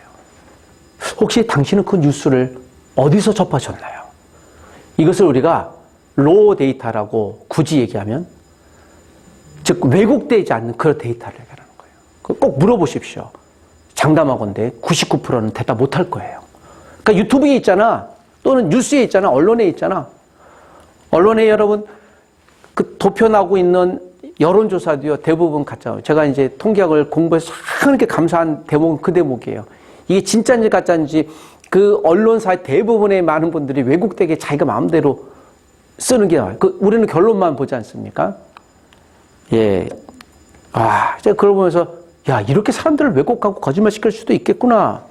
혹시 당신은 그 뉴스를 어디서 접하셨나요? 이것을 우리가 로 데이터라고 굳이 얘기하면 즉 왜곡되지 않는 그런 데이터를 얘기하는 거예요. 꼭 물어보십시오. 장담하건대 99%는 대답 못할 거예요. 그러니까 유튜브에 있잖아. 또는 뉴스에 있잖아. 언론에 있잖아. 언론에 여러분 그 도표나고 있는 여론조사도요. 대부분 가짜예요. 제가 이제 통계학을 공부해서 이렇게 감사한 대목은 그 대목이에요. 이게 진짜인지 가짜인지 그 언론사의 대부분의 많은 분들이 왜곡되게 자기가 마음대로 쓰는 게 나와요. 우리는 결론만 보지 않습니까? 예. 제가 그걸 보면서 야, 이렇게 사람들을 왜곡하고 거짓말 시킬 수도 있겠구나.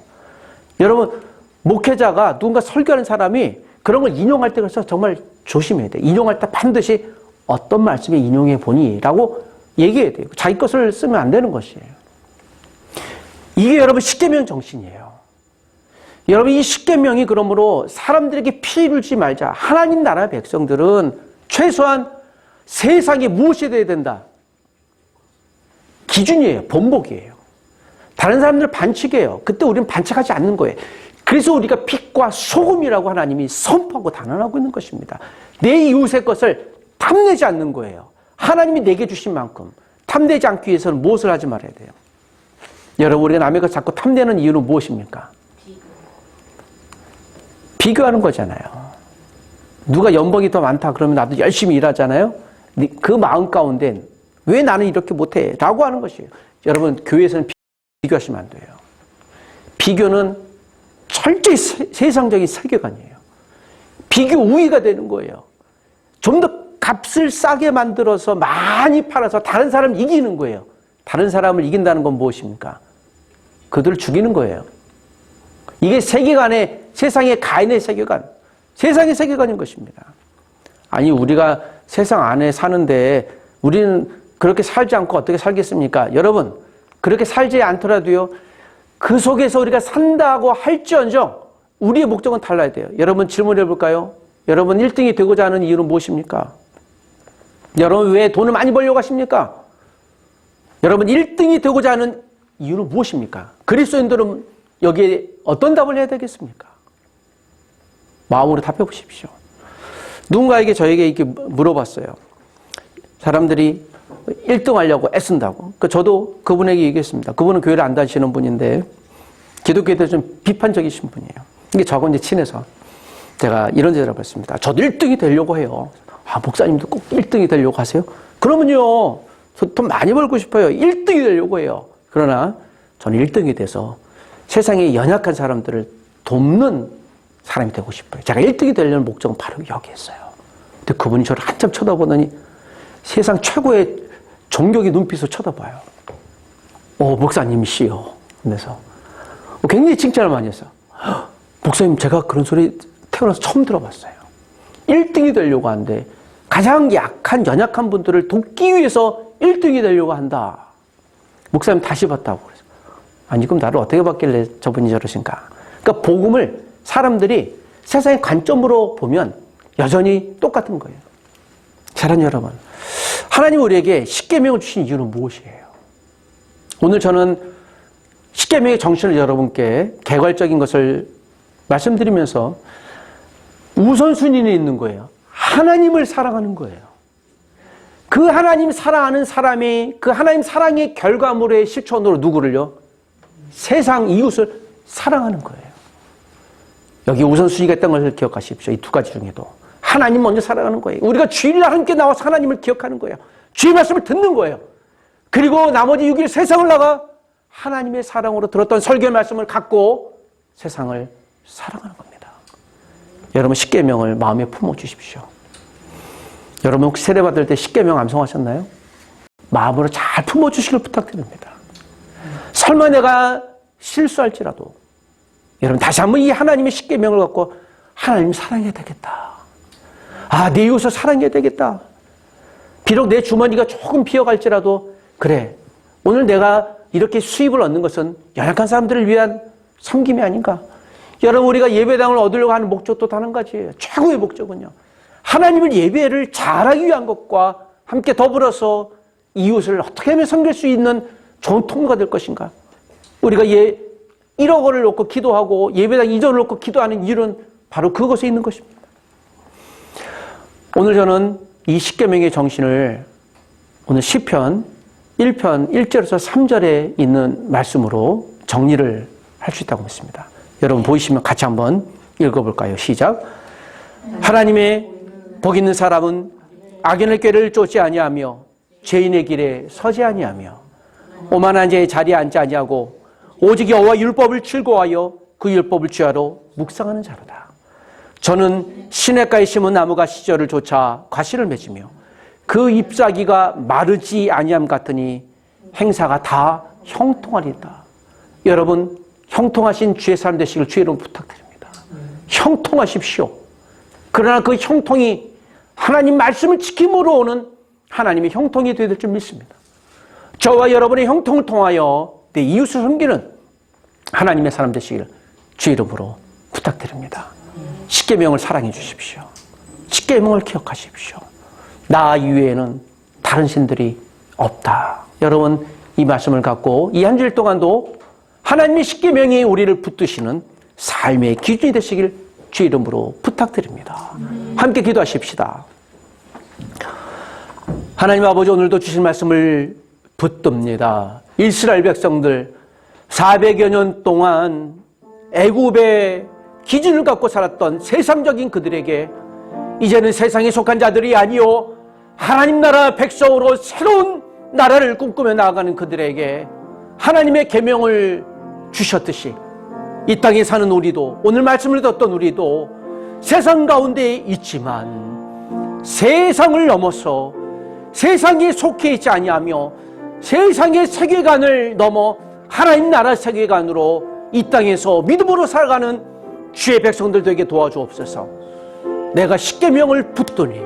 여러분, 목회자가 누군가 설교하는 사람이 그런 걸 인용할 때 그래서 정말 조심해야 돼. 인용할 때 반드시 어떤 말씀에 인용해 보니? 라고 얘기해야 돼요. 자기 것을 쓰면 안 되는 것이에요. 이게 여러분 십계명 정신이에요. 여러분 이 십계명이 그러므로 사람들에게 피해를 주지 말자. 하나님 나라 백성들은 최소한 세상에 무엇이 돼야 된다? 기준이에요. 본보기예요. 다른 사람들 반칙이에요. 그때 우리는 반칙하지 않는 거예요. 그래서 우리가 빛과 소금이라고 하나님이 선포하고 단언하고 있는 것입니다. 내 이웃의 것을 탐내지 않는 거예요. 하나님이 내게 주신 만큼 탐내지 않기 위해서는 무엇을 하지 말아야 돼요? 여러분 우리가 남의 것 자꾸 탐내는 이유는 무엇입니까? 비교하는 거잖아요. 누가 연봉이 더 많다 그러면 나도 열심히 일하잖아요. 그 마음 가운데 왜 나는 이렇게 못해? 라고 하는 것이에요. 여러분 교회에서는 비교하시면 안 돼요. 비교는 철저히 세상적인 세계관이에요. 비교 우위가 되는 거예요. 좀 더 값을 싸게 만들어서 많이 팔아서 다른 사람을 이기는 거예요. 다른 사람을 이긴다는 건 무엇입니까? 그들을 죽이는 거예요. 이게 세계관의 세상의 가인의 세계관, 세상의 세계관인 것입니다. 아니 우리가 세상 안에 사는데 우리는 그렇게 살지 않고 어떻게 살겠습니까? 여러분 그렇게 살지 않더라도요. 그 속에서 우리가 산다고 할지언정 우리의 목적은 달라야 돼요. 여러분 질문해 볼까요? 여러분 1등이 되고자 하는 이유는 무엇입니까? 여러분 왜 돈을 많이 벌려고 하십니까? 여러분 1등이 되고자 하는 이유는 무엇입니까? 그리스도인들은 여기에 어떤 답을 해야 되겠습니까? 마음으로 답해 보십시오. 누군가에게 저에게 이렇게 물어봤어요. 사람들이 1등 하려고 애쓴다고. 저도 그분에게 얘기했습니다. 그분은 교회를 안 다니시는 분인데 기독교에 대해서 좀 비판적이신 분이에요. 이게 저하고 이제 친해서 제가 이런 대답을 했습니다. 저도 1등이 되려고 해요. 아, 목사님도 꼭 1등이 되려고 하세요? 그러면요, 저 돈 많이 벌고 싶어요. 1등이 되려고 해요. 그러나 저는 1등이 돼서 세상에 연약한 사람들을 돕는 사람이 되고 싶어요. 제가 1등이 되려는 목적은 바로 여기였어요. 근데 그분이 저를 한참 쳐다보더니 세상 최고의 존경의 눈빛으로 쳐다봐요. 목사님이시요. 그래서 굉장히 칭찬을 많이 했어요. 목사님, 제가 그런 소리 태어나서 처음 들어봤어요. 1등이 되려고 하는데 가장 약한 연약한 분들을 돕기 위해서 1등이 되려고 한다. 목사님 다시 봤다고 그랬어요. 아니 그럼 나를 어떻게 봤길래 저분이 저러신가. 그러니까 복음을 사람들이 세상의 관점으로 보면 여전히 똑같은 거예요. 사랑하는 여러분, 하나님 우리에게 십계명을 주신 이유는 무엇이에요? 오늘 저는 십계명의 정신을 여러분께 개괄적인 것을 말씀드리면서 우선순위는 있는 거예요. 하나님을 사랑하는 거예요. 그 하나님 사랑하는 사람이 그 하나님 사랑의 결과물의 실천으로 누구를요? 세상 이웃을 사랑하는 거예요. 여기 우선순위가 있다는 것을 기억하십시오. 이 두 가지 중에도. 하나님 먼저 사랑하는 거예요. 우리가 주일날 함께 나와서 하나님을 기억하는 거예요. 주의 말씀을 듣는 거예요. 그리고 나머지 6일 세상을 나가 하나님의 사랑으로 들었던 설교의 말씀을 갖고 세상을 사랑하는 겁니다. 여러분 십계명을 마음에 품어주십시오. 여러분 혹시 세례받을 때 십계명 암송하셨나요? 마음으로 잘 품어주시길 부탁드립니다. 설마 내가 실수할지라도 여러분 다시 한번 이 하나님의 십계명을 갖고 하나님 사랑해야 되겠다. 아, 내 이웃을 사랑해야 되겠다. 비록 내 주머니가 조금 비어갈지라도 그래, 오늘 내가 이렇게 수입을 얻는 것은 연약한 사람들을 위한 섬김이 아닌가. 여러분 우리가 예배당을 얻으려고 하는 목적도 단 한 가지예요. 최고의 목적은요, 하나님을 예배를 잘하기 위한 것과 함께 더불어서 이웃을 어떻게 하면 섬길 수 있는 좋은 통로가 될 것인가. 우리가 1억 원을 놓고 기도하고 예배당 이전을 놓고 기도하는 이유는 바로 그것에 있는 것입니다. 오늘 저는 이 십계명의 정신을 오늘 시편 1편 1절에서 3절에 있는 말씀으로 정리를 할 수 있다고 믿습니다. 여러분 보이시면 같이 한번 읽어볼까요? 시작. 하나님의 복 있는 사람은 악인의 꾀를 쫓지 아니하며 죄인의 길에 서지 아니하며 오만한 자의 자리에 앉지 아니하고 오직 여호와 율법을 즐거워하여 그 율법을 주야로 묵상하는 자로다. 저는 시냇가에 심은 나무가 시절을 쫓아 과실을 맺으며 그 잎사귀가 마르지 아니함 같으니 행사가 다 형통하리다. 여러분 형통하신 주의 사람 되시길 주의 이름 부탁드립니다. 형통하십시오. 그러나 그 형통이 하나님 말씀을 지킴으로 오는 하나님의 형통이 되어야 될 줄 믿습니다. 저와 여러분의 형통을 통하여 내 이웃을 섬기는 하나님의 사람 되시길 주의 이름으로 부탁드립니다. 십계명을 사랑해 주십시오. 십계명을 기억하십시오. 나 이외에는 다른 신들이 없다. 여러분 이 말씀을 갖고 이 한 주일 동안도 하나님의 십계명이 우리를 붙드시는 삶의 기준이 되시길 주의 이름으로 부탁드립니다. 함께 기도하십시다. 하나님 아버지, 오늘도 주신 말씀을 붙듭니다. 이스라엘 백성들 400여 년 동안 애굽의 기준을 갖고 살았던 세상적인 그들에게 이제는 세상에 속한 자들이 아니요 하나님 나라 백성으로 새로운 나라를 꿈꾸며 나아가는 그들에게 하나님의 계명을 주셨듯이 이 땅에 사는 우리도, 오늘 말씀을 듣던 우리도 세상 가운데 있지만 세상을 넘어서 세상에 속해 있지 아니하며 세상의 세계관을 넘어 하나님 나라 세계관으로 이 땅에서 믿음으로 살아가는 주의 백성들 되게 도와주옵소서. 내가 십계명을 붙드니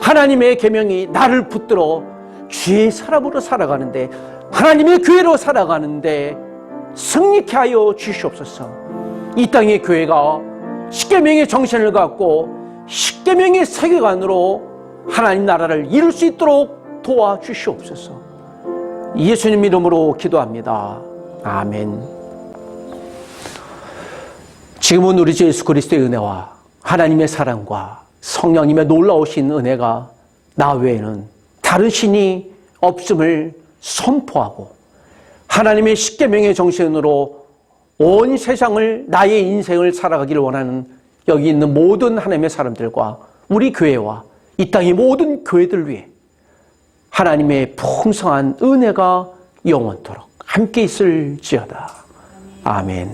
하나님의 계명이 나를 붙들어 주의 사람으로 살아가는데, 하나님의 교회로 살아가는데 승리케 하여 주시옵소서. 이 땅의 교회가 십계명의 정신을 갖고 십계명의 세계관으로 하나님 나라를 이룰 수 있도록 도와주시옵소서. 예수님 이름으로 기도합니다. 아멘. 지금은 우리 주 예수 그리스도의 은혜와 하나님의 사랑과 성령님의 놀라우신 은혜가 나 외에는 다른 신이 없음을 선포하고 하나님의 십계명의 정신으로 온 세상을 나의 인생을 살아가기를 원하는 여기 있는 모든 하나님의 사람들과 우리 교회와 이 땅의 모든 교회들 위해 하나님의 풍성한 은혜가 영원토록 함께 있을지어다. 아멘.